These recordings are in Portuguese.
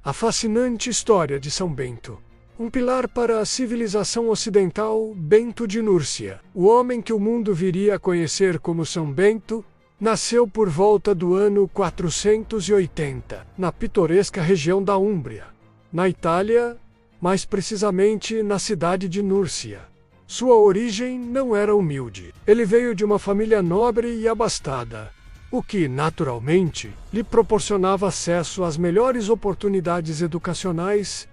A fascinante história de São Bento. Um pilar para a civilização ocidental, Bento de Núrcia. O homem que o mundo viria a conhecer como São Bento, nasceu por volta do ano 480, na pitoresca região da Úmbria, na Itália, mais precisamente na cidade de Núrcia. Sua origem não era humilde. Ele veio de uma família nobre e abastada, o que, naturalmente, lhe proporcionava acesso às melhores oportunidades educacionais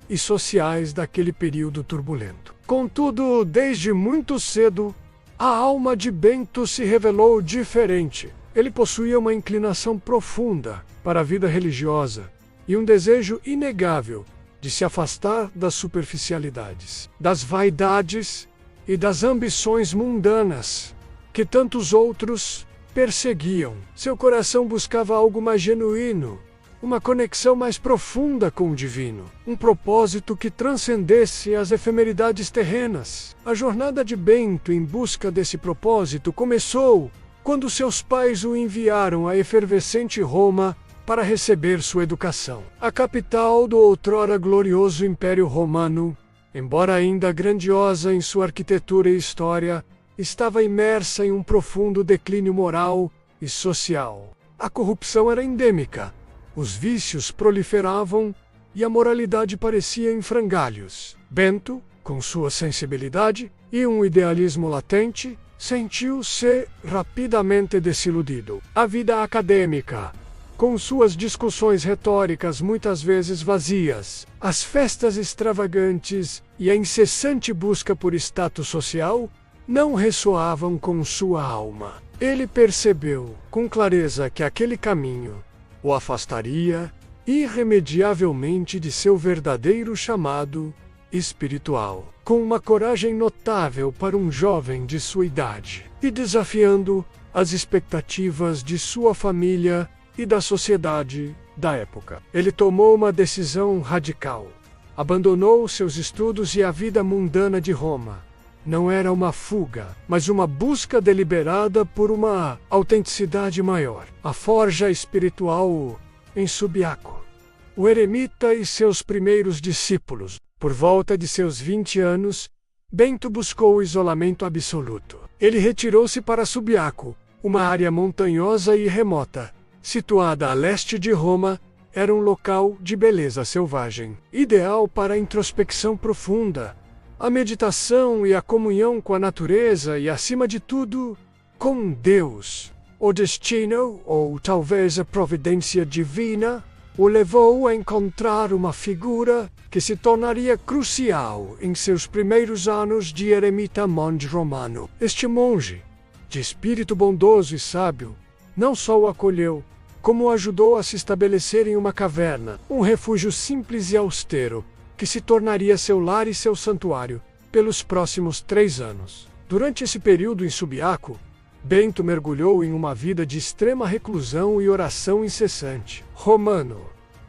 e sociais daquele período turbulento. Contudo, desde muito cedo, a alma de Bento se revelou diferente. Ele possuía uma inclinação profunda para a vida religiosa e um desejo inegável de se afastar das superficialidades, das vaidades e das ambições mundanas que tantos outros perseguiam. Seu coração buscava algo mais genuíno, uma conexão mais profunda com o divino, um propósito que transcendesse as efemeridades terrenas. A jornada de Bento em busca desse propósito começou quando seus pais o enviaram à efervescente Roma para receber sua educação. A capital do outrora glorioso Império Romano, embora ainda grandiosa em sua arquitetura e história, estava imersa em um profundo declínio moral e social. A corrupção era endêmica, os vícios proliferavam e a moralidade parecia em frangalhos. Bento, com sua sensibilidade e um idealismo latente, sentiu-se rapidamente desiludido. A vida acadêmica, com suas discussões retóricas muitas vezes vazias, as festas extravagantes e a incessante busca por status social, não ressoavam com sua alma. Ele percebeu com clareza que aquele caminho o afastaria irremediavelmente de seu verdadeiro chamado espiritual. Com uma coragem notável para um jovem de sua idade, e desafiando as expectativas de sua família e da sociedade da época, ele tomou uma decisão radical. Abandonou seus estudos e a vida mundana de Roma. Não era uma fuga, mas uma busca deliberada por uma autenticidade maior. A forja espiritual em Subiaco. O eremita e seus primeiros discípulos. Por volta de seus 20 anos, Bento buscou o isolamento absoluto. Ele retirou-se para Subiaco, uma área montanhosa e remota, situada a leste de Roma. Era um local de beleza selvagem, ideal para a introspecção profunda, a meditação e a comunhão com a natureza e, acima de tudo, com Deus. O destino, ou talvez a providência divina, o levou a encontrar uma figura que se tornaria crucial em seus primeiros anos de eremita monge romano. Este monge, de espírito bondoso e sábio, não só o acolheu, como o ajudou a se estabelecer em uma caverna, um refúgio simples e austero, que se tornaria seu lar e seu santuário pelos próximos 3 anos. Durante esse período em Subiaco, Bento mergulhou em uma vida de extrema reclusão e oração incessante. Romano,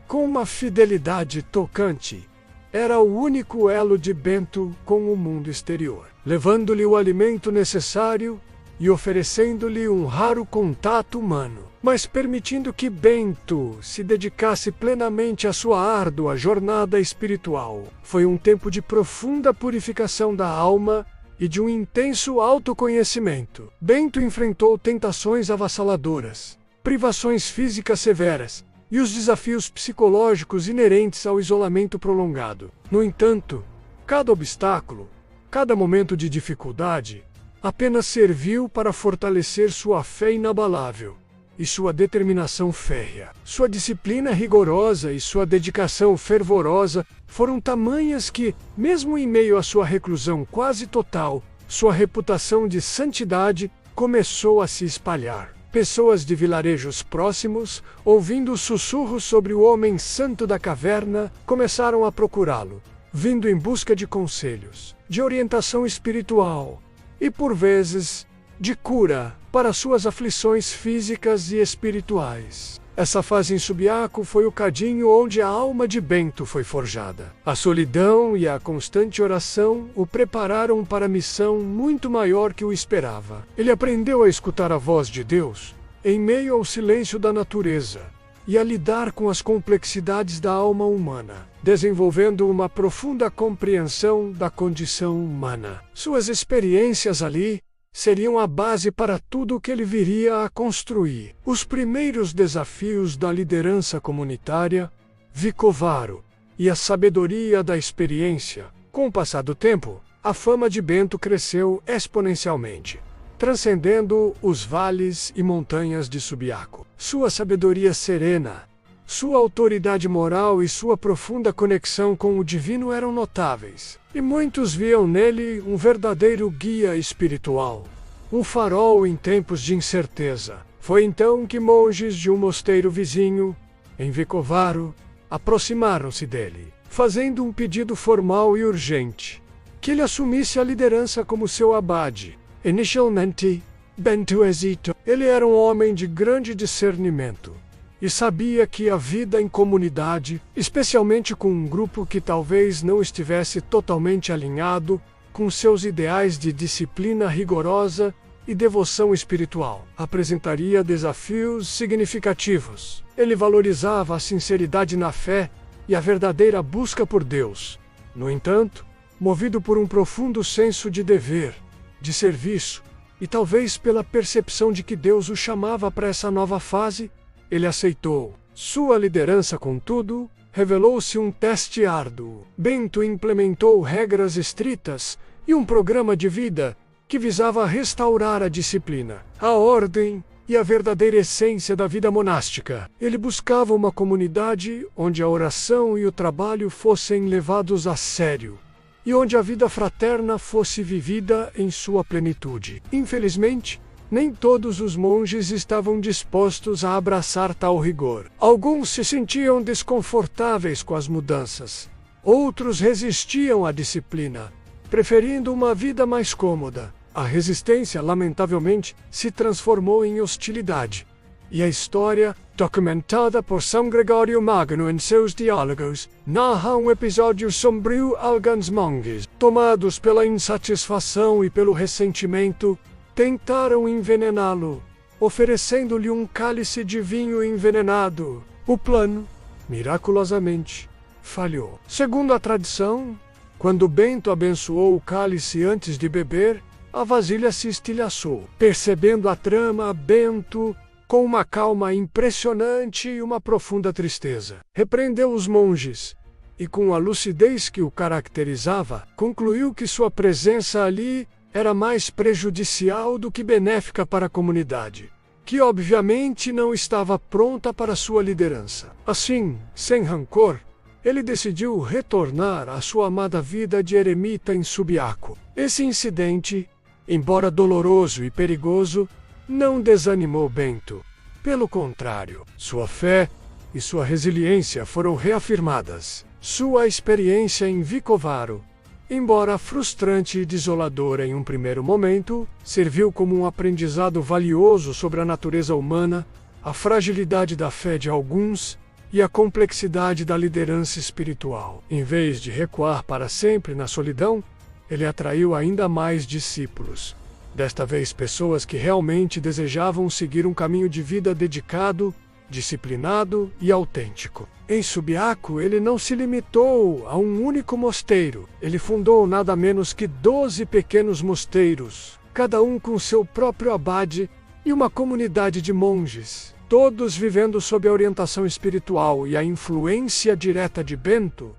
com uma fidelidade tocante, era o único elo de Bento com o mundo exterior, levando-lhe o alimento necessário e oferecendo-lhe um raro contato humano, mas permitindo que Bento se dedicasse plenamente à sua árdua jornada espiritual. Foi um tempo de profunda purificação da alma e de um intenso autoconhecimento. Bento enfrentou tentações avassaladoras, privações físicas severas e os desafios psicológicos inerentes ao isolamento prolongado. No entanto, cada obstáculo, cada momento de dificuldade, apenas serviu para fortalecer sua fé inabalável e sua determinação férrea. Sua disciplina rigorosa e sua dedicação fervorosa foram tamanhas que, mesmo em meio à sua reclusão quase total, sua reputação de santidade começou a se espalhar. Pessoas de vilarejos próximos, ouvindo os sussurros sobre o homem santo da caverna, começaram a procurá-lo, vindo em busca de conselhos, de orientação espiritual e, por vezes, de cura para suas aflições físicas e espirituais. Essa fase em Subiaco foi o cadinho onde a alma de Bento foi forjada. A solidão e a constante oração o prepararam para a missão muito maior que o esperava. Ele aprendeu a escutar a voz de Deus em meio ao silêncio da natureza, e a lidar com as complexidades da alma humana, desenvolvendo uma profunda compreensão da condição humana. Suas experiências ali seriam a base para tudo o que ele viria a construir. Os primeiros desafios da liderança comunitária, Vicovaro, e a sabedoria da experiência. Com o passar do tempo, a fama de Bento cresceu exponencialmente, transcendendo os vales e montanhas de Subiaco. Sua sabedoria serena, sua autoridade moral e sua profunda conexão com o divino eram notáveis, e muitos viam nele um verdadeiro guia espiritual, um farol em tempos de incerteza. Foi então que monges de um mosteiro vizinho, em Vicovaro, aproximaram-se dele, fazendo um pedido formal e urgente, que ele assumisse a liderança como seu abade. Inicialmente, Bento hesitou. Ele era um homem de grande discernimento e sabia que a vida em comunidade, especialmente com um grupo que talvez não estivesse totalmente alinhado com seus ideais de disciplina rigorosa e devoção espiritual, apresentaria desafios significativos. Ele valorizava a sinceridade na fé e a verdadeira busca por Deus. No entanto, movido por um profundo senso de dever, de serviço, e talvez pela percepção de que Deus o chamava para essa nova fase, ele aceitou. Sua liderança, contudo, revelou-se um teste árduo. Bento implementou regras estritas e um programa de vida que visava restaurar a disciplina, a ordem e a verdadeira essência da vida monástica. Ele buscava uma comunidade onde a oração e o trabalho fossem levados a sério, e onde a vida fraterna fosse vivida em sua plenitude. Infelizmente, nem todos os monges estavam dispostos a abraçar tal rigor. Alguns se sentiam desconfortáveis com as mudanças. Outros resistiam à disciplina, preferindo uma vida mais cômoda. A resistência, lamentavelmente, se transformou em hostilidade. E a história, documentada por São Gregório Magno em seus diálogos, narra um episódio sombrio. Alguns monges, tomados pela insatisfação e pelo ressentimento, tentaram envenená-lo, oferecendo-lhe um cálice de vinho envenenado. O plano, miraculosamente, falhou. Segundo a tradição, quando Bento abençoou o cálice antes de beber, a vasilha se estilhaçou. Percebendo a trama, Bento, com uma calma impressionante e uma profunda tristeza, repreendeu os monges e, com a lucidez que o caracterizava, concluiu que sua presença ali era mais prejudicial do que benéfica para a comunidade, que obviamente não estava pronta para sua liderança. Assim, sem rancor, ele decidiu retornar à sua amada vida de eremita em Subiaco. Esse incidente, embora doloroso e perigoso, não desanimou Bento. Pelo contrário, sua fé e sua resiliência foram reafirmadas. Sua experiência em Vicovaro, embora frustrante e desoladora em um primeiro momento, serviu como um aprendizado valioso sobre a natureza humana, a fragilidade da fé de alguns e a complexidade da liderança espiritual. Em vez de recuar para sempre na solidão, ele atraiu ainda mais discípulos. Desta vez, pessoas que realmente desejavam seguir um caminho de vida dedicado, disciplinado e autêntico. Em Subiaco, ele não se limitou a um único mosteiro. Ele fundou nada menos que 12 pequenos mosteiros, cada um com seu próprio abade e uma comunidade de monges, todos vivendo sob a orientação espiritual e a influência direta de Bento.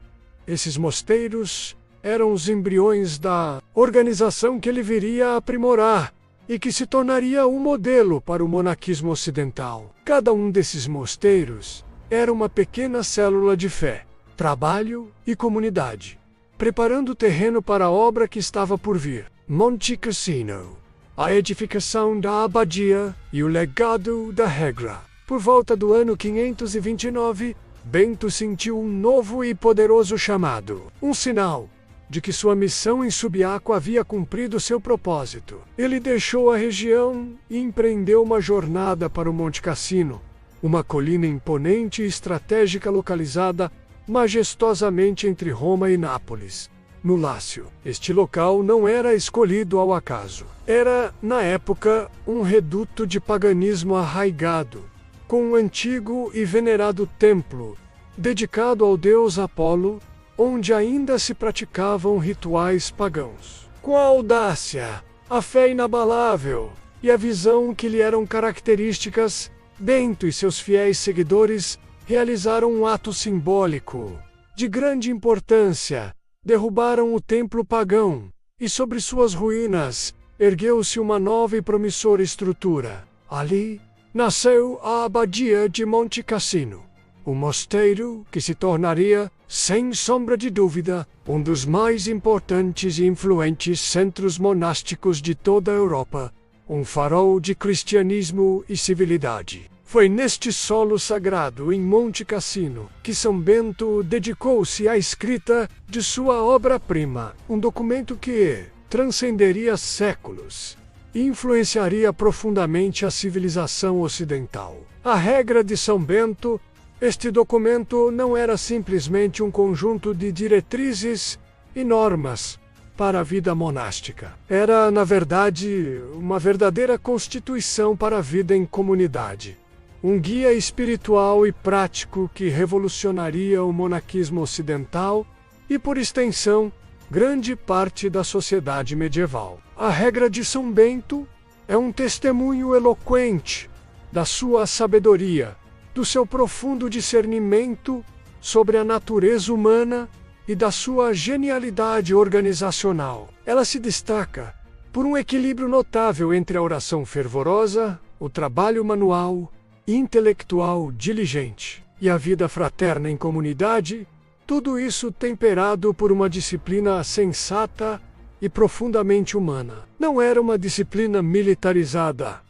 Esses mosteiros eram os embriões da organização que ele viria a aprimorar e que se tornaria um modelo para o monaquismo ocidental. Cada um desses mosteiros era uma pequena célula de fé, trabalho e comunidade, preparando o terreno para a obra que estava por vir. Monte Cassino, a edificação da abadia e o legado da regra. Por volta do ano 529, Bento sentiu um novo e poderoso chamado, um sinal de que sua missão em Subiaco havia cumprido seu propósito. Ele deixou a região e empreendeu uma jornada para o Monte Cassino, uma colina imponente e estratégica localizada majestosamente entre Roma e Nápoles, no Lácio. Este local não era escolhido ao acaso. Era, na época, um reduto de paganismo arraigado, com um antigo e venerado templo, dedicado ao deus Apolo, onde ainda se praticavam rituais pagãos. Com a audácia, a fé inabalável e a visão que lhe eram características, Bento e seus fiéis seguidores realizaram um ato simbólico de grande importância. Derrubaram o templo pagão, e sobre suas ruínas ergueu-se uma nova e promissora estrutura. Ali nasceu a Abadia de Monte Cassino, um mosteiro que se tornaria, sem sombra de dúvida, um dos mais importantes e influentes centros monásticos de toda a Europa, um farol de cristianismo e civilidade. Foi neste solo sagrado, em Monte Cassino, que São Bento dedicou-se à escrita de sua obra-prima, um documento que transcenderia séculos e influenciaria profundamente a civilização ocidental. A regra de São Bento, este documento não era simplesmente um conjunto de diretrizes e normas para a vida monástica. Era, na verdade, uma verdadeira constituição para a vida em comunidade. Um guia espiritual e prático que revolucionaria o monaquismo ocidental e, por extensão, grande parte da sociedade medieval. A regra de São Bento é um testemunho eloquente da sua sabedoria, do seu profundo discernimento sobre a natureza humana e da sua genialidade organizacional. Ela se destaca por um equilíbrio notável entre a oração fervorosa, o trabalho manual e intelectual diligente e a vida fraterna em comunidade, tudo isso temperado por uma disciplina sensata e profundamente humana. Não era uma disciplina militarizada,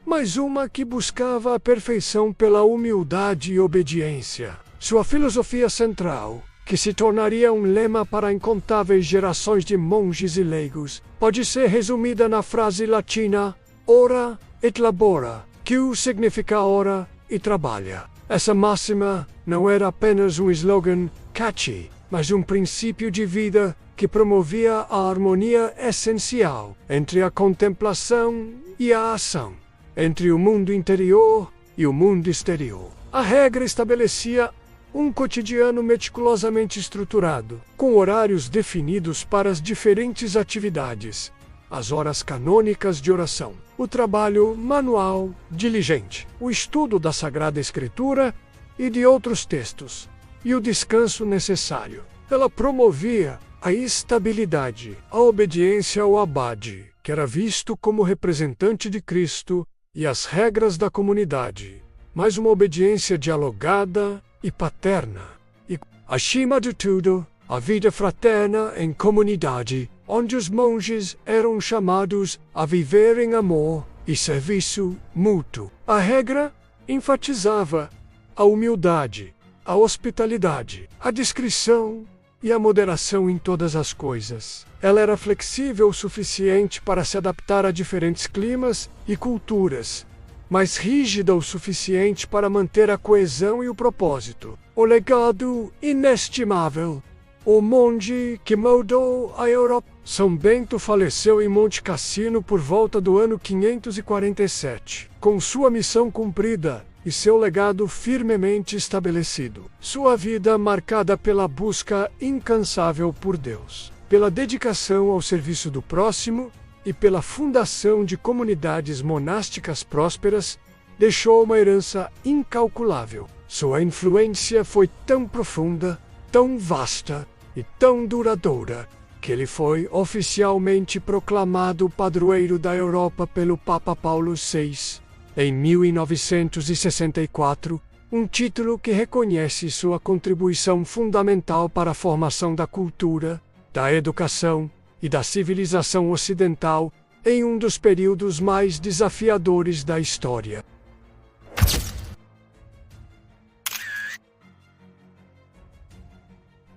mas uma que buscava a perfeição pela humildade e obediência. Sua filosofia central, que se tornaria um lema para incontáveis gerações de monges e leigos, pode ser resumida na frase latina ora et labora, que significa ora e trabalha. Essa máxima não era apenas um slogan catchy, mas um princípio de vida que promovia a harmonia essencial entre a contemplação e a ação, entre o mundo interior e o mundo exterior. A regra estabelecia um cotidiano meticulosamente estruturado, com horários definidos para as diferentes atividades, as horas canônicas de oração, o trabalho manual diligente, o estudo da Sagrada Escritura e de outros textos, e o descanso necessário. Ela promovia a estabilidade, a obediência ao abade, que era visto como representante de Cristo, e as regras da comunidade, mas uma obediência dialogada e paterna. E, acima de tudo, a vida fraterna em comunidade, onde os monges eram chamados a viver em amor e serviço mútuo. A regra enfatizava a humildade, a hospitalidade, a discrição e a moderação em todas as coisas. Ela era flexível o suficiente para se adaptar a diferentes climas e culturas, mas rígida o suficiente para manter a coesão e o propósito. O legado inestimável, o monge que moldou a Europa. São Bento faleceu em Monte Cassino por volta do ano 547, com sua missão cumprida e seu legado firmemente estabelecido. Sua vida marcada pela busca incansável por Deus, pela dedicação ao serviço do próximo e pela fundação de comunidades monásticas prósperas, deixou uma herança incalculável. Sua influência foi tão profunda, tão vasta e tão duradoura, que ele foi oficialmente proclamado padroeiro da Europa pelo Papa Paulo VI, em 1964, um título que reconhece sua contribuição fundamental para a formação da cultura, da educação e da civilização ocidental em um dos períodos mais desafiadores da história.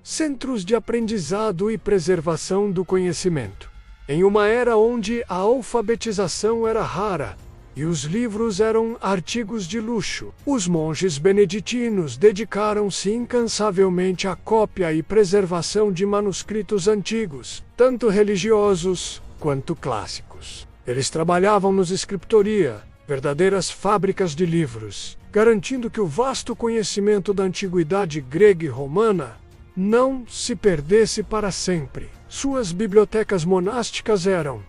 Centros de aprendizado e preservação do conhecimento. Em uma era onde a alfabetização era rara e os livros eram artigos de luxo, os monges beneditinos dedicaram-se incansavelmente à cópia e preservação de manuscritos antigos, tanto religiosos quanto clássicos. Eles trabalhavam nos scriptoria, verdadeiras fábricas de livros, garantindo que o vasto conhecimento da antiguidade grega e romana não se perdesse para sempre. Suas bibliotecas monásticas eram,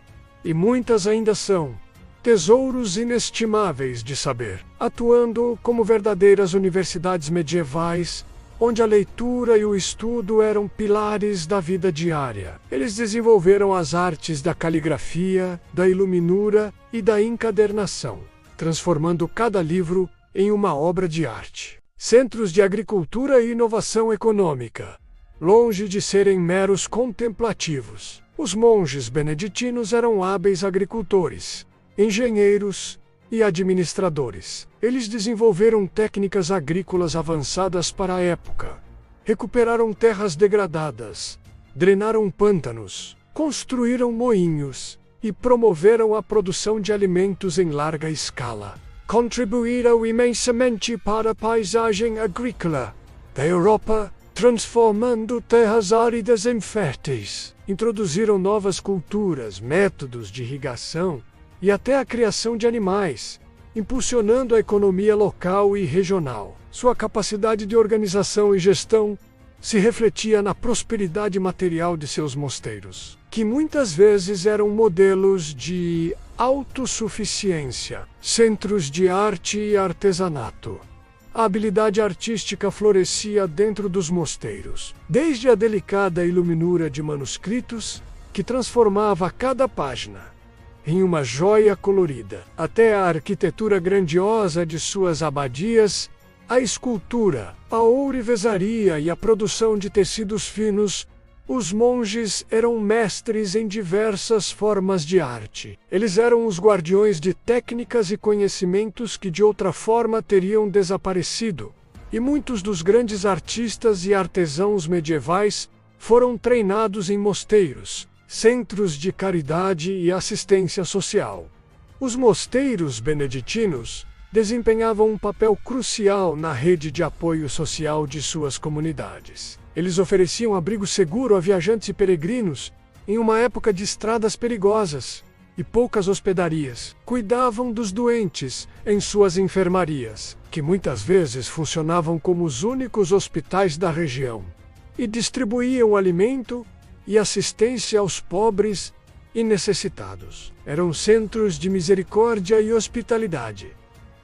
e muitas ainda são, tesouros inestimáveis de saber, atuando como verdadeiras universidades medievais, onde a leitura e o estudo eram pilares da vida diária. Eles desenvolveram as artes da caligrafia, da iluminura e da encadernação, transformando cada livro em uma obra de arte. Centros de agricultura e inovação econômica. Longe de serem meros contemplativos, os monges beneditinos eram hábeis agricultores, engenheiros e administradores. Eles desenvolveram técnicas agrícolas avançadas para a época, recuperaram terras degradadas, drenaram pântanos, construíram moinhos e promoveram a produção de alimentos em larga escala. Contribuíram imensamente para a paisagem agrícola da Europa, transformando terras áridas em férteis. Introduziram novas culturas, métodos de irrigação e até a criação de animais, impulsionando a economia local e regional. Sua capacidade de organização e gestão se refletia na prosperidade material de seus mosteiros, que muitas vezes eram modelos de autossuficiência, centros de arte e artesanato. A habilidade artística florescia dentro dos mosteiros, desde a delicada iluminura de manuscritos, que transformava cada página em uma joia colorida, até a arquitetura grandiosa de suas abadias, a escultura, a ourivesaria e a produção de tecidos finos. Os monges eram mestres em diversas formas de arte. Eles eram os guardiões de técnicas e conhecimentos que de outra forma teriam desaparecido, e muitos dos grandes artistas e artesãos medievais foram treinados em mosteiros, centros de caridade e assistência social. Os mosteiros beneditinos desempenhavam um papel crucial na rede de apoio social de suas comunidades. Eles ofereciam abrigo seguro a viajantes e peregrinos em uma época de estradas perigosas e poucas hospedarias. Cuidavam dos doentes em suas enfermarias, que muitas vezes funcionavam como os únicos hospitais da região, e distribuíam alimento e assistência aos pobres e necessitados. Eram centros de misericórdia e hospitalidade,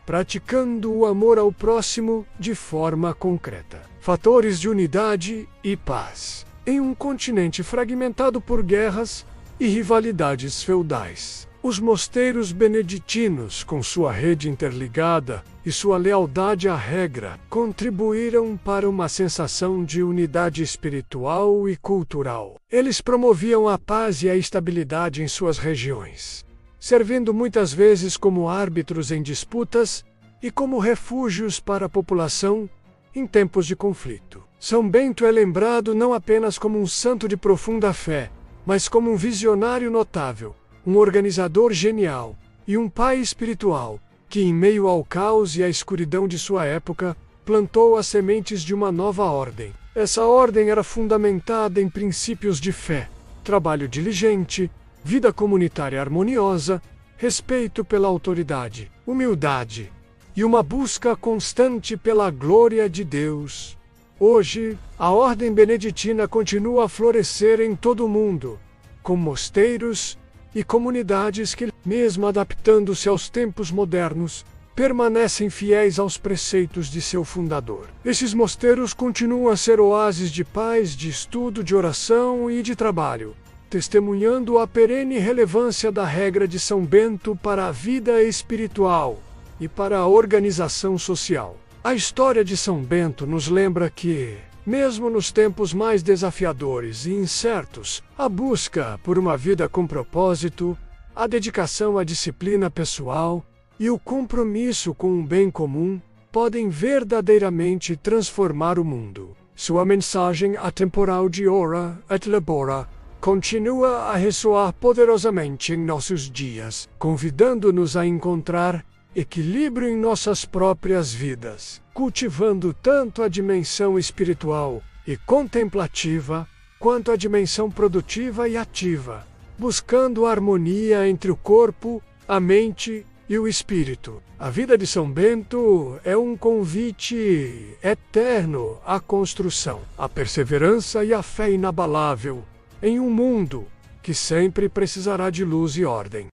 praticando o amor ao próximo de forma concreta. Fatores de unidade e paz. Em um continente fragmentado por guerras e rivalidades feudais, os mosteiros beneditinos, com sua rede interligada e sua lealdade à regra, contribuíram para uma sensação de unidade espiritual e cultural. Eles promoviam a paz e a estabilidade em suas regiões, servindo muitas vezes como árbitros em disputas e como refúgios para a população em tempos de conflito. São Bento é lembrado não apenas como um santo de profunda fé, mas como um visionário notável, um organizador genial e um pai espiritual, que em meio ao caos e à escuridão de sua época, plantou as sementes de uma nova ordem. Essa ordem era fundamentada em princípios de fé, trabalho diligente, vida comunitária harmoniosa, respeito pela autoridade, humildade e uma busca constante pela glória de Deus. Hoje, a ordem beneditina continua a florescer em todo o mundo, com mosteiros e comunidades que, mesmo adaptando-se aos tempos modernos, permanecem fiéis aos preceitos de seu fundador. Esses mosteiros continuam a ser oásis de paz, de estudo, de oração e de trabalho, testemunhando a perene relevância da regra de São Bento para a vida espiritual e para a organização social. A história de São Bento nos lembra que, mesmo nos tempos mais desafiadores e incertos, a busca por uma vida com propósito, a dedicação à disciplina pessoal e o compromisso com o bem comum podem verdadeiramente transformar o mundo. Sua mensagem atemporal de ora et labora continua a ressoar poderosamente em nossos dias, convidando-nos a encontrar equilíbrio em nossas próprias vidas, cultivando tanto a dimensão espiritual e contemplativa, quanto a dimensão produtiva e ativa, buscando harmonia entre o corpo, a mente e o espírito. A vida de São Bento é um convite eterno à construção, à perseverança e à fé inabalável em um mundo que sempre precisará de luz e ordem.